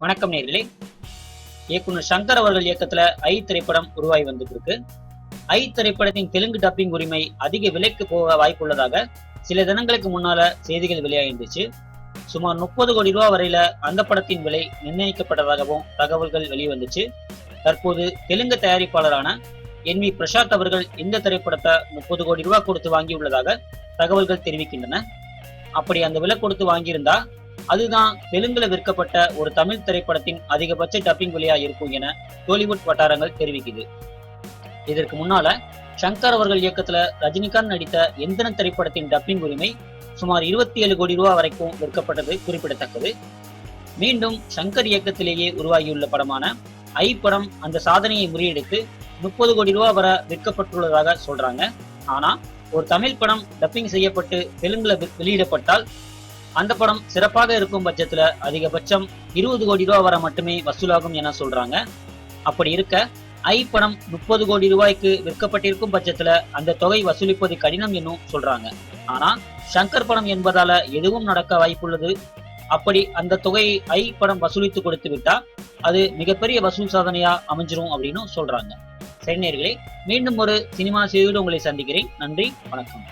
வணக்கம் நேர்களே. இயக்குனர் சங்கர் அவர்கள் இயக்கத்துல ஐ திரைப்படம் உருவாகி வந்துட்டு இருக்கு. ஐ திரைப்படத்தின் தெலுங்கு டப்பிங் உரிமை அதிக விலைக்கு போக வாய்ப்புள்ளதாக சில தினங்களுக்கு முன்னால செய்திகள் வெளியாகிருந்துச்சு. சுமார் 30 கோடி ரூபாய் வரையில அந்த படத்தின் விலை நிர்ணயிக்கப்பட்டதாகவும் தகவல்கள் வெளிவந்துச்சு. தற்போது தெலுங்கு தயாரிப்பாளரான NV பிரசாத் அவர்கள் இந்த திரைப்படத்தை 30 கோடி ரூபாய் கொடுத்து வாங்கியுள்ளதாக தகவல்கள் தெரிவிக்கின்றன. அப்படி அந்த விலை கொடுத்து வாங்கியிருந்தா அதுதான் தெலுங்குல விற்கப்பட்ட ஒரு தமிழ் திரைப்படத்தின் அதிகபட்ச டப்பிங் விலையா இருக்கும் என டோலிவுட் வட்டாரங்கள் தெரிவிக்குது. இதற்கு முன்னால சங்கர் அவர்கள் இயக்கத்துல ரஜினிகாந்த் நடித்த எந்திரன் திரைப்படத்தின் டப்பிங் உரிமை சுமார் 27 கோடி ரூபாய் வரைக்கும் விற்கப்பட்டது குறிப்பிடத்தக்கது. மீண்டும் சங்கர் இயக்கத்திலேயே உருவாகியுள்ள படமான ஐ படம் அந்த சாதனையை முறியடித்து 30 கோடி ரூபாய் வரை விற்கப்பட்டுள்ளதாக சொல்றாங்க. ஆனா ஒரு தமிழ் படம் டப்பிங் செய்யப்பட்டு தெலுங்குல வெளியிடப்பட்டால் அந்த படம் சிறப்பாக இருக்கும் பட்சத்துல அதிகபட்சம் 20 கோடி ரூபாய் வரை மட்டுமே வசூலாகும் என சொல்றாங்க. அப்படி இருக்க ஐ படம் 30 கோடி ரூபாய்க்கு விற்கப்பட்டிருக்கும் பட்சத்துல அந்த தொகை வசூலிப்பது கடினம் என்னும் சொல்றாங்க. ஆனா சங்கர் படம் என்பதால எதுவும் நடக்க வாய்ப்புள்ளது. அப்படி அந்த தொகையை ஐ படம் வசூலித்து கொடுத்து விட்டா அது மிகப்பெரிய வசூல் சாதனையா அமைஞ்சிரும் அப்படின்னு சொல்றாங்க. சரி நேயர்களே, மீண்டும் ஒரு சினிமா செய்தியோடு உங்களை சந்திக்கிறேன். நன்றி, வணக்கம்.